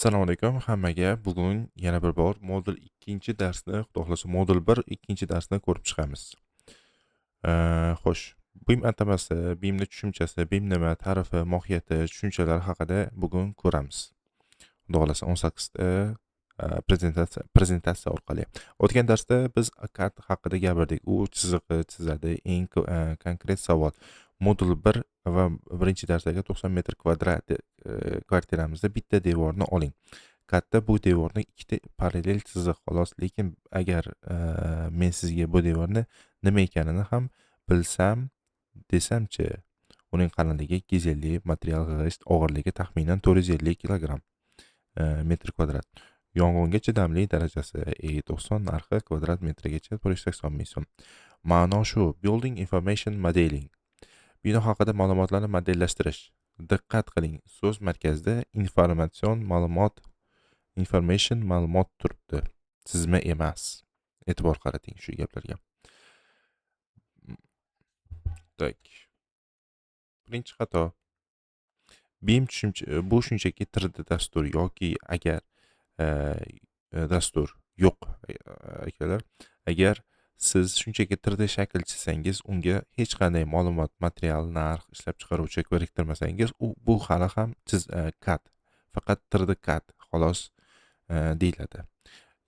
Assalomu alaykum hammaga. Bugun yana bir bor modul 2 darsni, xudo xolasa modul 1 2 darsni ko'rib chiqamiz. Xo'sh, BIM atamasi, BIMning tushunchasi, BIM nima, ta'rifi, mohiyati, tushunchalar haqida bugun ko'ramiz. Xudo xolasa 18 ta prezentatsiya orqali. O'tgan darsda biz CAD haqida gapirdik. U chiziqni chizadi. Eng konkret savol. Modul 1 va birinchi darsdagi 90 metr kvadrat kvartiramizda bitta devorni oling. CADda bu devorni ikkita parallel chiziq xolos, lekin agar men sizga bu devorni nima ekanini ham bilsam desamchi, uning qalinligi 250, material g'isht, og'irligi taxminan 450 kilogramm metr kvadrat. Yong'inga chidamli darajasi E90, narxi kvadrat metrigacha 180 ming so'm. Ma'no shu: Building Information Modeling. Bino haqida ma'lumotlarni modellashtirish. Diqqat qiling, so'z markazida information ma'lumot turibdi. Chizma emas. E'tibor qarating shu gaplarga. Tak. Birinchi xato. BIM bu shunchaki 3D dastur yoki agar dastur yo'q akalar. Agar siz shunchaki 3D shakl chizsangiz, unga hech qanday ma'lumot, material, narx, ishlab chiqaruvchi biriktirmasangiz, bu hali ham CAD, faqat 3D CAD xolos deyiladi.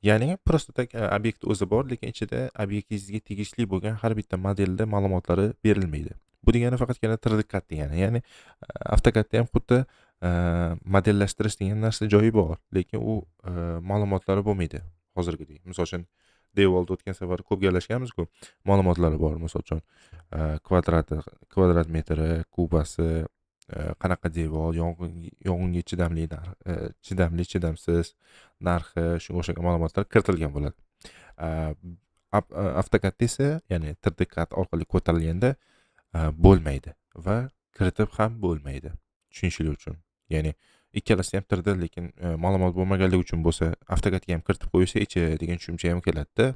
Ya'ni prosta tak obyekt o'zi bor, lekin ichida obyektingizga tegishli bo'lgan har bitta modelda ma'lumotlari berilmaydi. Bu degani faqatgina 3D CAD degani. Ya'ni AutoCADda ham xuddi modellashtirish degan narsa joyi bor, lekin u ma'lumotlari bo'lmaydi hozirgidek. Misol uchun devorda o'tgan safar ko'p gaplashganmiz-ku, ma'lumotlari bor. Misol uchun kvadrat metri, kubasi, qanaqa devor, yong'inga chidamli, chidamsiz, narxi, shunga o'xshagan ma'lumotlar kiritilgan bo'ladi. AutoCADda esa, ya'ni 3D CAD orqali ko'tarilganda bo'lmaydi va kiritib ham bo'lmaydi. Tushunishlik uchun. Ya'ni ikkalasi ham 3D, lekin ma'lumot bo'lmaganligi uchun bo'lsa, AutoCADga ham kiritib qo'ysa-chi degan tushuncha ham keladi-da.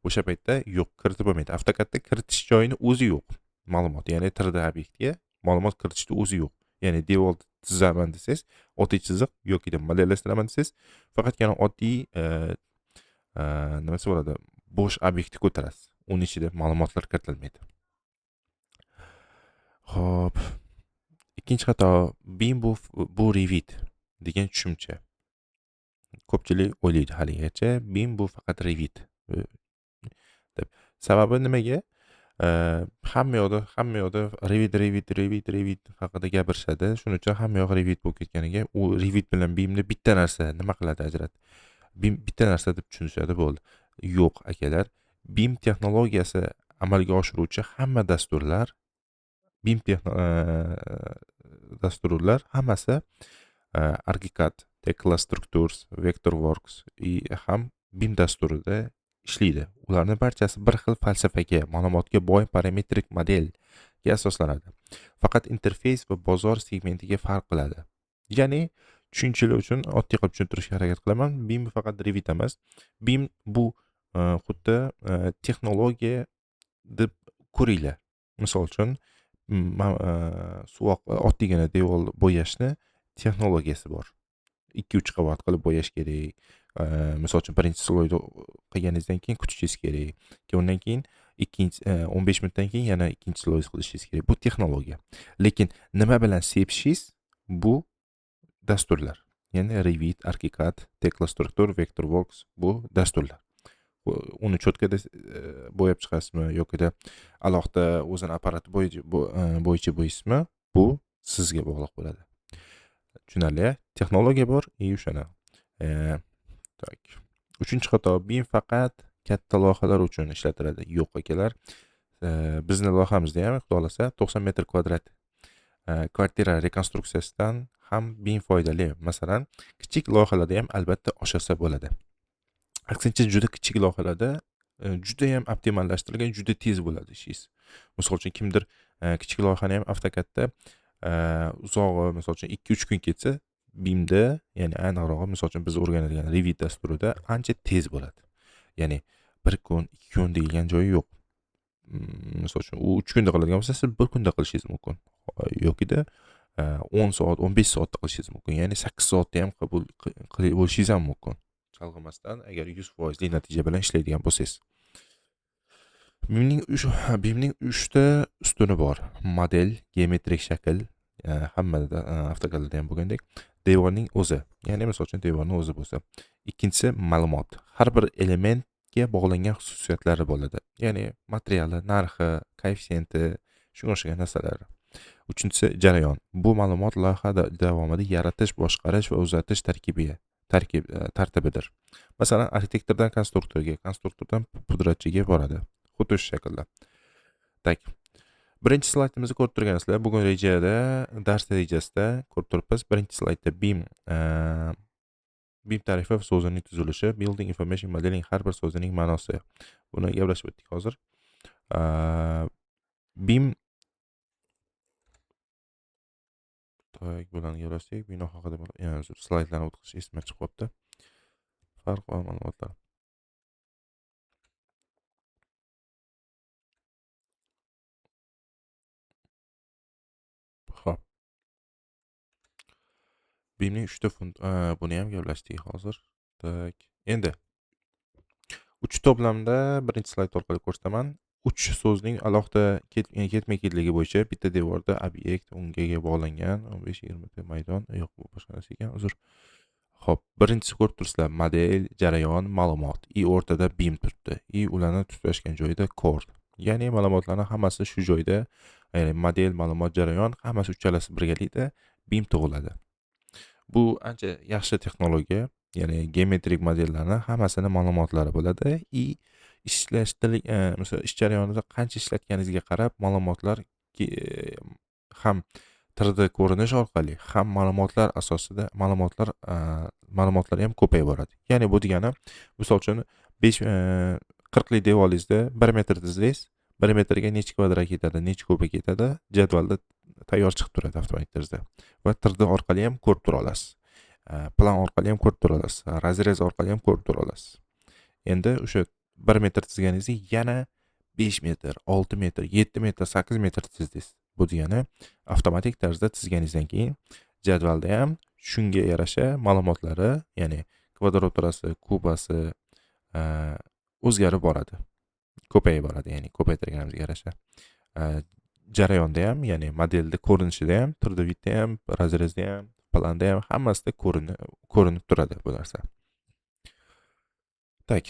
O'sha paytda yo'q, kiritib bo'lmaydi. AutoCADda kiritish joyini o'zi yo'q. Ma'lumot, ya'ni 3D obyektga ma'lumot kiritishni o'zi yo'q. Ya'ni devor chizaman desangiz, oddiy chiziq yoki modellashtiraman desangiz, faqatgina oddiy nimasi bo'ladi? Bo'sh obyektni ko'tarasiz. Uning ichida ma'lumotlar kiritilmaydi. Xo'p. Ikkinchi xato, BIM bu Revit degan tushuncha. Ko'pchilik o'ylaydi haligacha BIM bu faqat Revit deb. Sababi nimaga? Hamma yoqda Revit haqida gapirishadi. Shuning uchun hamma yoq Revit bo'lib ketganiga, u Revit bilan BIMni bitta narsa nima qiladi, ajratadi. BIM bitta narsa deb tushunishadi, bo'ldi. Yo'q akalar. BIM texnologiyasi amalga oshiruvchi hamma dasturlar, BIM dasturlar hammasi ArchiCAD, Tekla Structures, Vectorworks ham BIM dasturida ishlaydi. Ularning barchasi bir xil falsafaga, ma'lumotga boy parametrik modelga asoslanadi. Faqat interfeys va bozor segmentiga farq qiladi. Ya'ni tushunchalar uchun oddiy qilib tushuntirishga harakat qilaman. BIM faqat Revit emas. BIM bu xuddi texnologiya deb ko'ringlar. Misol uchun oddiygina devor bo'yashni texnologiyasi bor. 2-3 qavat qilib bo'yash kerak. Misol uchun birinchi sloyni qilganingizdan keyin kutishingiz kerak. Undan keyin 15 minutdan keyin yana ikkinchi sloy qilishingiz kerak. Bu texnologiya. Lekin nima bilan sepishingiz bu dasturlar. Ya'ni Revit, ArchiCAD, Tekla Structure, Vectorworks bu dasturlar. Uni cho'tkada bo'yab chiqasizmi yoki alohida o'zini apparati bo'yicha bo'yasizmi? Bu sizga bog'liq bo'ladi. Tushunarli? Texnologiya bor, o'shana. Tak. 3-xato, BIM faqat katta loyihalar uchun ishlatiladi. Yo'q akalar. Bizning loyihamizda ham, xudo xolasa, 90 metr kvadrat kvartira rekonstruksiyasidan ham BIM foydali. Masalan, kichik loyihalarda ham albatta oshirsa bo'ladi. Aksincha juda kichik loyihalarda juda ham optimallashtirilgan, juda tez bo'ladi ishingiz. Misol uchun kimdir kichik loyihani ham AutoCADda uzog'i misol uchun 2-3 kun ketsa, BIMda, ya'ni aniqrog'i misol uchun biz o'rganadigan Revit dasturida ancha tez bo'ladi. Ya'ni 1 kun, 2 kun degan joyi yo'q. Misol uchun u 3 kunda qiladigan bo'lsa, siz 1 kunda qilishingiz mumkin. Yokida 10 soat, 15 soatda qilishingiz mumkin. Ya'ni 8 soatda ham qabul qilib bo'lishingiz ham mumkin. Chalg'imasdan agar 100% natija bilan ishlaydigan bo'lsangiz. BIMning 3 ta ustuni bor. Model, geometrik shakl, hammada avtokadda ham bo'lgandek, devorning o'zi. Ya'ni misol uchun devorning o'zi bo'lsa. Ikkinchisi ma'lumot. Har bir elementga bog'langan xususiyatlari bo'ladi. Ya'ni materiali, narxi, koeffitsiyenti, shunga o'xshagan narsalar. Uchinchisi jarayon. Bu ma'lumot loyiha davomida yaratish, boshqarish va uzatish tartibidir. Masalan, arxitektordan konstruktorga, konstruktordan pudratchiga boradi. Xuddi shu shaklda. Tak. Birinchi slaydimizni ko'rib turgansizlar. Bugun dars rejasida ko'rib turibmiz. Birinchi slaydda BIM tarifi va so'zining tuzilishi, Building Information Modeling har bir so'zining ma'nosi. Buni gaplashib o'tdik hozir. BIM bilan gaplashdik. Bino haqida slaydlarni o'tkazish esimdan chiqib qolibdi. Farq va ma'lumotlar. Xo'p. BIMning 3 ta buni ham gaplashdik hozir. Tak. Endi 3 to'plamda birinchi slayd orqali ko'rsataman. 3 so'zning alohida ketma-ketligi bo'yicha bitta devorda obyekt, unga bog'langan 15-20 maydon, yo'q, bu boshqa narsa ekan, uzr. Xo'p, birinchisi ko'rib turibsizlar, model, jarayon, ma'lumot. O'rtada BIM turibdi. Ularni tutashgan joyida core. Ya'ni ma'lumotlarning hammasi shu joyda, ya'ni model, ma'lumot, jarayon hammasi uchalasi birgalikda BIM tug'iladi. Bu ancha yaxshi texnologiya. Ya'ni geometrik modellarning hammasini ma'lumotlari bo'ladi. Misol ish jarayonida qancha ishlatganingizga qarab ma'lumotlar ham 3D ko'rinish orqali ham ma'lumotlar asosida ma'lumotlar ham ko'payib boradi. Ya'ni bu degani, misol uchun 40 lik devoringizda 1 metr tizsangiz, 1 metrga necha kvadrat ketadi, necha kubik ketadi, jadvalda tayyor chiqib turadi avtomatikda. Va 3D orqali ham ko'rib tura olasiz. Plan orqali ham ko'rib tura olasiz. Razrez orqali ham ko'rib tura olasiz. Endi o'sha 1 metr tizganingizda yana 5 metr, 6 metr, 7 metr, 8 metr tizdingiz. Bu degani avtomatik tarzda tizganingizdan keyin jadvalda ham shunga yarasha ma'lumotlari, ya'ni kvadraturasi, kubasi o'zgarib boradi. Ko'payib boradi, ya'ni ko'paytirganimizga yarasha. Jarayonda ham, ya'ni modelda ko'rinishida ham, 3D vidda ham, razrezda ham, planda ham hammasida ko'rinib turadi bu narsa. Tak.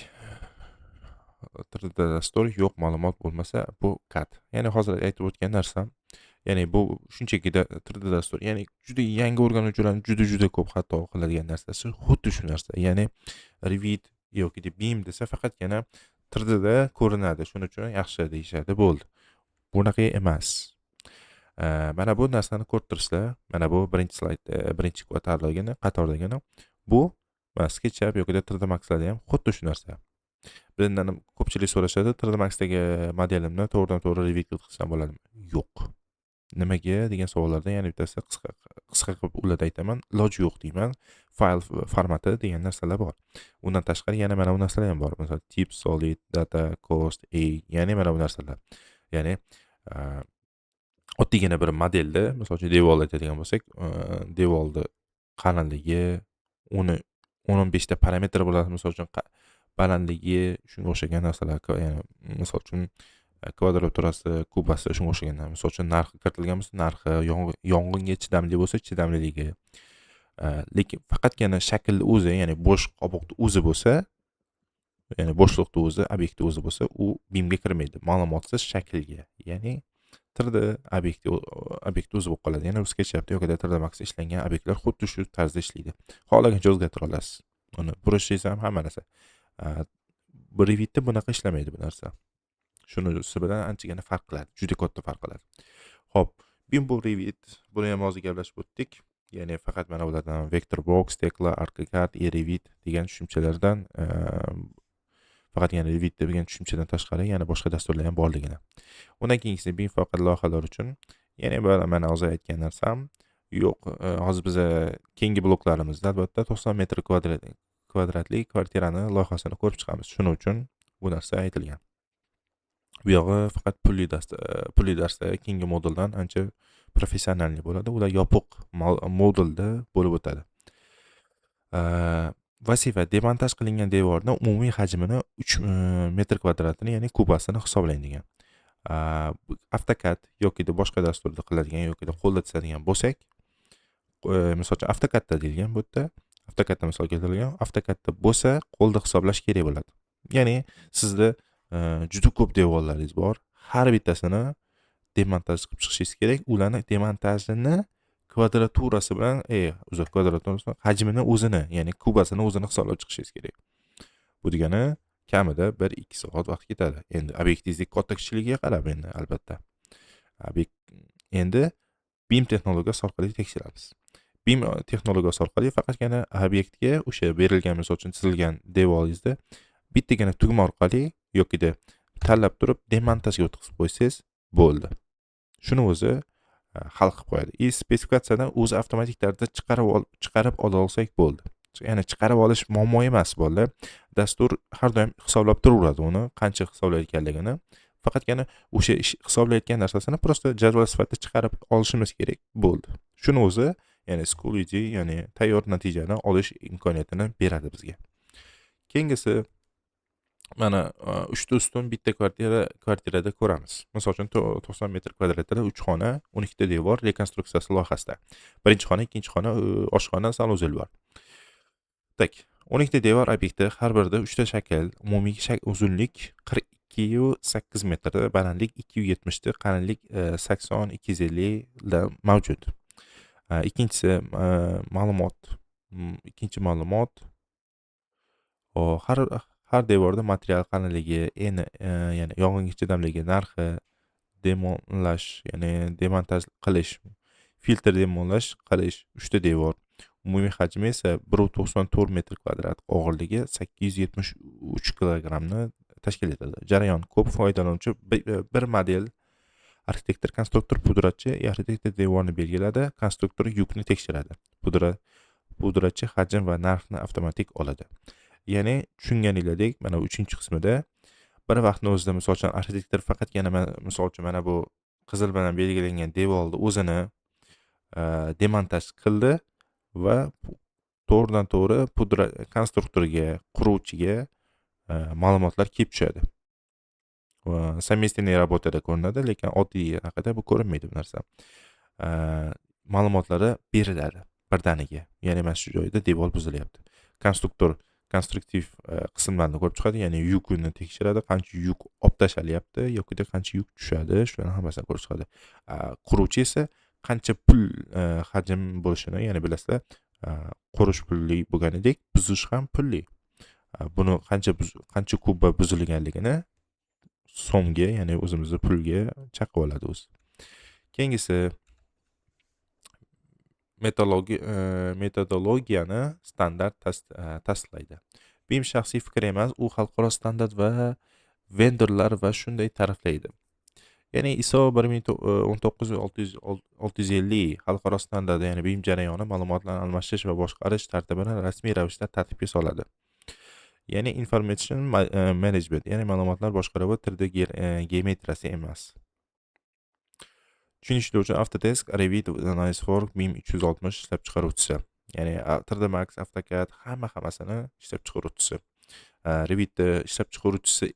3D dastur yo'q, ma'lumot bo'lmasa, bu CAD. Ya'ni hozir aytib o'tgan narsam, ya'ni bu shunchaki 3D dastur, ya'ni juda yangi o'rganuvchilarning juda ko'p xato qiladigan narsasi xuddi shu narsa. Ya'ni Revit yoki BIM desa faqatgina 3D da ko'rinadi, shuning uchun yaxshi deyishadi, bo'ldi. Bunaqa emas. Mana bu narsani ko'rib turibsizlar. Mana bu birinchi slayd, birinchi qatordagina. Bu SketchUp yoki 3D Max'larda ham xuddi shu narsa. Mendan ko'pchilik so'rashadi, 3D Max'dagi modelimni to'g'ridan-to'g'ri Revit qilsam bo'ladimi? Yo'q. Nimaga degan savollardan yana bittasi qisqa qilib ularga aytaman, iloji yo'q deyman. Fayl formati degan narsalar bor. Undan tashqari yana mana bu narsalar ham bor. Masalan, tip, solid, data, cost, ya'ni mana bu narsalar. Ya'ni oddiygina bir modelda, misol uchun devor aytadigan bo'lsak, devorning qalinligi, 10-15 ta parametr bo'ladi, misol uchun balandligi, shunga o'xshagan narsalar, ya'ni misol uchun kvadraturasi, kubasi, shunga o'xshaganlar. Misol uchun narxi kiritilgan bo'lsa, narxi, yong'inga chidamli bo'lsa, chidamliligi. Lekin faqatgina shakl o'zi, ya'ni bo'sh qobiqning o'zi bo'lsa, ya'ni bo'shliqning o'zi, obyektning o'zi bo'lsa, u BIMga kirmaydi. Ma'lumotsiz shaklga, ya'ni 3D obyekt o'zi bo'lib qoladi. Ya'ni SketchUp yoki 3D Max'da ishlangan obyektlar xuddi shu tarzda ishlaydi. Xohlagancha o'zgartira olasiz. Uni burishingiz ham hamma narsa. Revitda bunaqa ishlamaydi bu narsa. Shunisi bilan anchagina farq qiladi, juda katta farq qiladi. Xo'p, BIM bu Revit, buni ham hozir gaplashib o'tdik. Ya'ni faqat mana bulardan Vectorbox, Tekla, ArchiCAD, Revit degan tushunchalardan faqat yana Revit degan tushunchadan tashqari yana boshqa dasturlar ham borligini. Undan keyingisi BIM faqat loyihalar uchun. Ya'ni mana hozir aytgan narsam yo'q. Hozir biz keyingi bloklarimizda albatta 90 metr kvadratli kvartirani loyihasini ko'rib chiqamiz. Shuning uchun bu narsa aytilgan. Bu yog'i faqat pulli darsda keyingi moduldan ancha professionalniy bo'ladi. Ular yopiq modulda bo'lib o'tadi. Vazifa demontaj qilingan devorning umumiy hajmini 3 metr kvadratini, ya'ni kubasini hisoblang degan. AutoCAD yoki boshqa dasturda qiladigan yoki qo'lda chizadigan bo'lsak, misol uchun AutoCADda deyilgan bu yerda. AutoCADda misol keltirilgan. AutoCADda bo'lsa, qo'lda hisoblash kerak bo'ladi. Ya'ni sizda juda ko'p devorlaringiz bor. Har bittasini demontaj qilib chiqishingiz kerak. Ularni demontajini kvadraturasi bilan, kvadraturasi hajmini o'zini, ya'ni kubasini o'zini hisoblab chiqishingiz kerak. Bu degani kamida 1-2 soat vaqt ketadi. Endi obyektingizdagi katta kichikligiga qarab endi albatta. Endi BIM texnologiyasi orqali tekshiramiz. BIM texnologiyasi orqali faqatgina obyektga o'sha berilgan, misol uchun chizilgan devoringizda bittagina tugma orqali yokida tanlab turib demontajga o'tkazib qo'ysangiz bo'ldi. Shuni o'zi hal qilib qo'yadi. Spesifikatsiyadan o'zi avtomatik tarzda chiqarib ola olsak bo'ldi. Ya'ni chiqarib olish muammo emas bo'ldi. Dastur har doim hisoblab turaveradi uni, qancha hisoblayotganligini. Faqatgina o'sha hisoblayotgan narsasini prosta jadval sifatida chiqarib olishimiz kerak bo'ldi. Shuni o'zi, ya'ni Schoology, ya'ni tayyor natijani olish imkoniyatini beradi bizga. Keyingisi mana 3 ta ustun bitta kvartirada ko'ramiz. Misol uchun 90 metr kvadratida 3 xona, 12 ta devor rekonstruksiyasi loyihasida. Birinchi xona, ikkinchi xona, oshxona, sanuzel bor. 12 ta devor obyekti, har birida 3 ta shakl, umumiy uzunlik 42,8 metr, balandlik 270 ta, qalinlik 80-250 da mavjud. Ikkinchisi ikkinchi ma'lumot har devorda material qalinligi, ya'ni yong'inga chidamligi, narxi, demonlash, ya'ni demontaj qilish, filtr demonlash qilish 3 ta devor. Umumiy hajmi esa 194 metr kvadrat, og'irligi 873 kilogramni tashkil etadi. Jarayon: ko'p foydalanuvchi bir model arxitektor, konstruktor, pudratchi arxitektor devorni belgiladi, konstruktor yukni tekshiradi. Pudratchi hajm va narxni avtomatik oladi. Ya'ni tushunganinglardek, mana 3-qismida bir vaqtni o'zida misol uchun arxitektor faqatgina misol uchun mana bu qizil bilan belgilangan devorni o'zini demontaj qildi va to'g'ridan to'g'ri konstruktorga, quruvchiga ma'lumotlar kelib tushadi. Совместный работада ko'rinadi, lekin oddiy haqida bu ko'rinmaydi bu narsa. Ma'lumotlari beriladi birdaniga. Ya'ni mana shu joyda devor buzilyapti. Konstruktor konstruktiv qismlarni ko'rib chiqadi, ya'ni yukni tekshiradi, qancha yuk olib tashalyapti yoki qancha yuk tushadi, shularni hammasini ko'rib chiqadi. Quruvchi esa qancha pul hajm bo'lishini, ya'ni bilasizlar, qurish pulli bo'lganidek, buzish ham pulli. Buni qancha kubba buzilganligini so'mga, ya'ni o'zimizning pulga chaqib oladi o'zi. Keyingisi metodologiyani standart tasdiqlaydi. BIM shaxsiy fikr emas, u xalqaro standart va vendorlar va shunday ta'riflaydi. Ya'ni ISO 19650 xalqaro standarti, ya'ni BIM jarayoni ma'lumotlarni almashish va boshqarish tartibini rasmiy ravishda tartibga soladi. Ya'ni information management, ya'ni ma'lumotlar boshqaruvi 3D geometriyasi emas. Tushunishli uchun Autodesk, Revit, Navisworks, BIM 360 ishlab chiqaruvchisi. Ya'ni 3D Max, AutoCAD hammasini ishlab chiqaruvchisi. Revitni ishlab chiqaruvchisi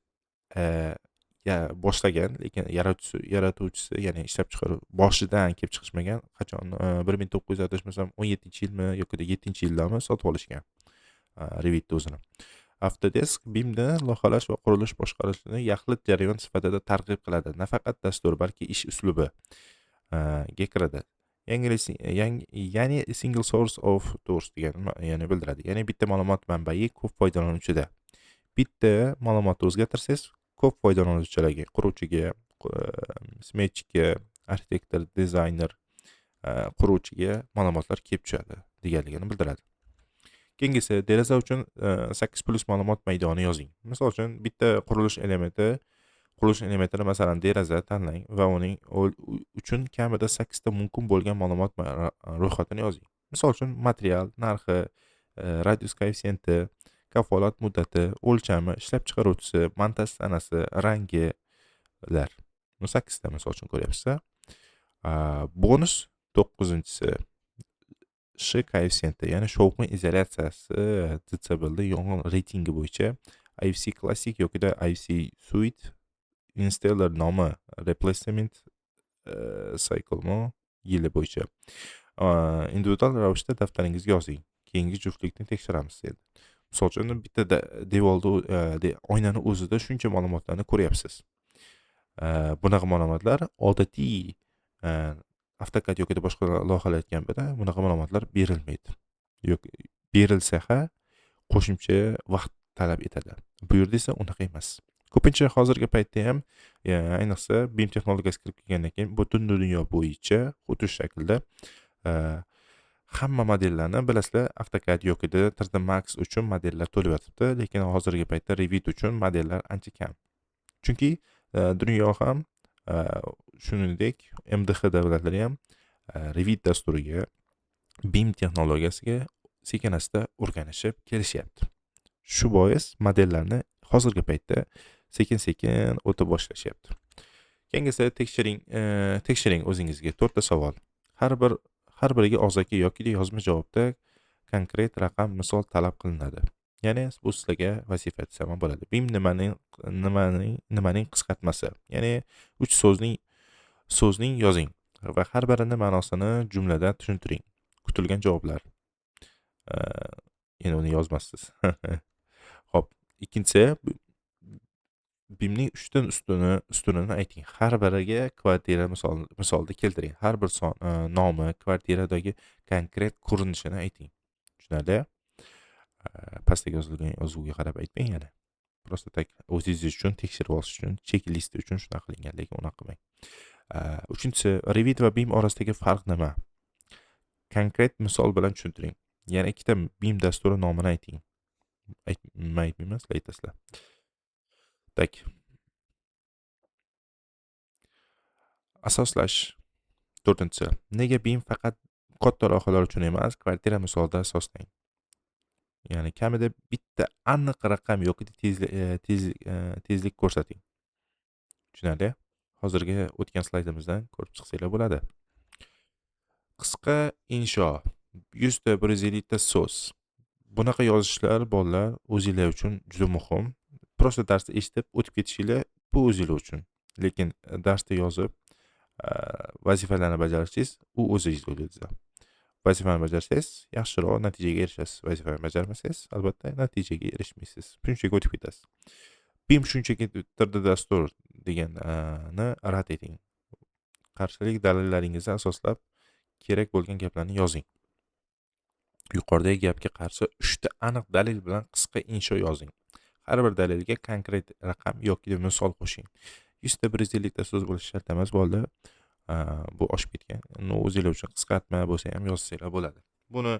boshlagan, lekin yaratuvchisi, ya'ni ishlab chiqaruv boshidan kelib chiqishmagan. Qachon 17-yilmi yoki 7-yildami sotib olishgan Revitni o'zini. Autodesk BIMda loyihalash va qurilish boshqarishni yaxlit jarayon sifatida targ'ib qiladi. Nafaqat dastur, balki ish uslubi ga kiradi. Ya'ni single source of truth degan ya'ni bildiradi. Ya'ni bitta ma'lumot manbai ko'p foydalanuvchida. Bitta ma'lumotni o'zgartirsangiz, ko'p foydalanuvchilarga, quruvchiga, smetchga, arxitektor, dizayner, quruvchiga ma'lumotlar kelib tushadi deganligini bildiradi. Keyingisi, deraza uchun 8+ ma'lumot maydoni yozing. Misol uchun bitta qurilish elementini masalan deraza tanlang va uning uchun kamida 8 ta mumkin bo'lgan ma'lumot ro'yxatini yozing. Misol uchun material, narxi, radius koeffitsiyenti, kafolat muddati, o'lchami, ishlab chiqaruvchisi, montaj sanasi, rangilar. 8 ta misol uchun ko'ryapsiz. Bonus 9-si Sh koeffitsiyenti, ya'ni shovqin izolyatsiyasi detsibelda yong'in reytingi bo'yicha IFC Classic yokida IFC Suite Installer nomi replacement cyclemi yili bo'yicha individual ravishda daftaringizga yozing. Keyingi juftlikni tekshiramiz dedi. Misol uchun bitta devorda oynani o'zida shuncha ma'lumotlarni ko'ryapsiz. Bunaqa ma'lumotlar odatiy AutoCAD yoki boshqa loyihalar aytganda bunaqa ma'lumotlar berilmaydi. Yoki berilsa qo'shimcha vaqt talab etadi. Bu yerda esa unaqa emas. Ko'pincha hozirgi paytda ham, ayniqsa BIM texnologiyasi kirib kelgandan keyin butun dunyo bo'yicha xuddi shu shaklda hamma modellarni bilasizlar, AutoCAD yokida 3D Max uchun modellar to'lib yotibdi, lekin hozirgi paytda Revit uchun modellar ancha kam. Chunki dunyo ham shuningdek MDH davlatlari ham Revit dasturiga, BIM texnologiyasiga sekin-asta o'rganishib kelishyapti. Shu bois modellarni hozirgi paytda sekin-sekin o'tib boshlashyapti. Keyingisi tekshiring o'zingizga 4 ta savol. Har biriga og'zaki yoki yozma javobda konkret raqam misol talab qilinadi. Ya'ni bu sizlarga vazifa desam bo'ladi. BIM nimaning qisqartmasi. Ya'ni 3 so'zning yozing va har birini ma'nosini jumlada tushuntiring. Kutilgan javoblar. Endi uni yozmassiz. Xo'p, ikkinchisi BIMning 3 dan ustunini ayting. Har biriga kvartira misolda keltiring. Har bir nomi, kvartiradagi konkret ko'rinishini ayting. Tushunarli? Pastda yozilgan yozuvga qarab aytmang yana. Prosta tak o'zingiz uchun tekshirib olish uchun, chek-list uchun shunaqa qilingan, lekin unaqa qilmang. Uchinchisi, Revit va BIM orasidagi farq nima? Konkret misol bilan tushuntiring. Yana ikkita BIM dasturi nomini ayting. Aytmayman, sizlar aytasizlar. Tak. Asoslash. 4-si. Nega BIM faqat katta loyihalar uchun emas, kvartira misolida asoslang. Ya'ni kamida bitta aniq raqam yoki tezlik ko'rsating. Tushunarli? Hozirgi o'tgan slaydimizdan ko'rib chiqsanglar bo'ladi. Qisqa insho. 100 ta 150 ta so'z. Bunaqa yozishlar bolalar o'zinglar uchun juda muhim. Prosta darsni eshitib o'tib ketishinglar bu o'zinglar uchun. Lekin darsda yozib vazifalarni bajarishingiz u o'zingizga o'zingizga. Vazifani bajarsangiz, yaxshiroq natijaga erishasiz. Vazifani bajarmasangiz, albatta natijaga erishmaysiz. Shunchaki o'tib ketasiz. BIM shunchaki 3D dastur deganni rad eting. Qarshilik dalillaringizni asoslab kerak bo'lgan gaplarni yozing. Yuqoridagi gapga qarshi 3 ta aniq dalil bilan qisqa insho yozing. Har bir dalilga konkret raqam yoki misol qo'shing. 100 ta 150 ta so'z bo'lishi shart emas bo'ldi. Bu oshib ketgan. O'zinglar uchun qisqartma bo'lsa ham yozsanglar bo'ladi. Buni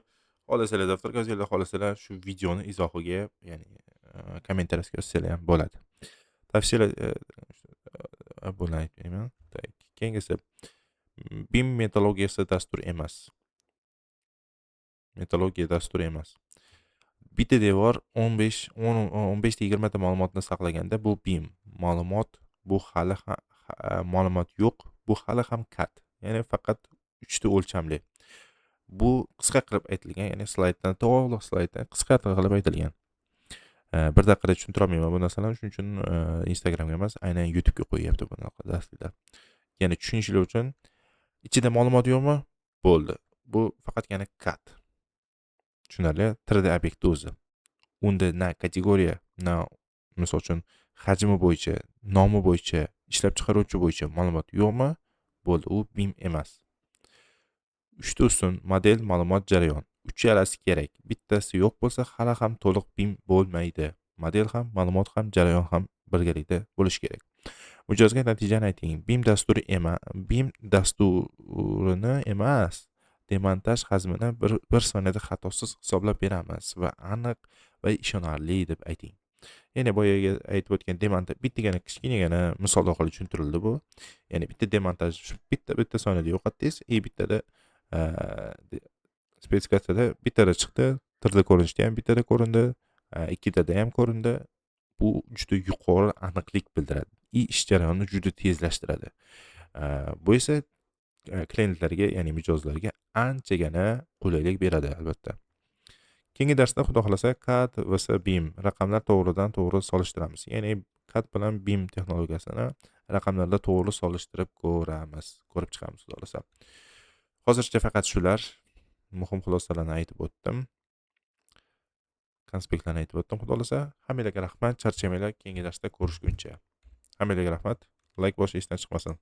xohlasalar daftarga yozinglar, xohlasalar shu videoni izohiga, ya'ni kommentariyasiga yozsanglar ham bo'ladi. Tavsiyalar buni aytmayman. Keyingisi BIM metodologiyasi dastur emas. Metodologiya dasturi emas. Bitta devor 15 ta 20 ta ma'lumotni saqlaganda bu BIM. Ma'lumot yo'q, bu hali ham CAD. Ya'ni faqat 3 ta o'lchamli. Bu qisqa qilib aytilgan, ya'ni slayddan to'liq slayddan qisqa qilib aytilgan. Bir daqiqada tushuntira olmayman bu narsalarni, shuning uchun Instagramga emas, aynan YouTube'ga qo'yyapti bunaqa darslar. Ya'ni tushunishingiz uchun ichida ma'lumot yo'qmi? Bo'ldi. Bu faqatgina CAD. Tushunarli? 3D obyekt o'zi. Unda na kategoriya, na misol uchun hajmi bo'yicha, nomi bo'yicha, ishlab chiqaruvchi bo'yicha ma'lumot yo'qmi? Bo'ldi, u BIM emas. 3 ta ustun, model, ma'lumot, jarayon. Uchalasi kerak. Bittasi yo'q bo'lsa, hali ham to'liq BIM bo'lmaydi. Model ham, ma'lumot ham, jarayon ham birgalikda bo'lishi kerak. Mijozga natijani ayting. BIM dasturini emas, demontaj hajmini bir soniyada xatosiz hisoblab beramiz va aniq va ishonarli deb ayting. Ya'ni boyaga aytib o'tgan demontaj bittagina kichkinagina misol orqali tushuntirildi bu. Ya'ni bitta demontaj bitta soniyada yo'qotdingiz, bittada spetsifikatsiyada bittada chiqdi, 3D ko'rinishda ham bittada ko'rindi, ikkitada ham ko'rindi. Bu juda yuqori aniqlik bildiradi. Ish jarayonini juda tezlashtiradi. Bu esa klientlarga, ya'ni mijozlarga anchagina qulaylik beradi albatta. Keyingi darsda Xudo xolasa CAD vs BIM raqamlar to'g'ridan-to'g'ri solishtiramiz. Ya'ni CAD bilan BIM texnologiyasini raqamlarda to'g'ri solishtirib ko'rib chiqamiz Xudo xolasa. Hozircha faqat shular muhim xulosalarni aytib o'tdim. Konspektlarni aytib o'tdim Xudo xolasa. Hammalarga rahmat, charchamanglar, keyingi darsda ko'rishguncha. Hammalarga rahmat. Like bosish esdan chiqmasin.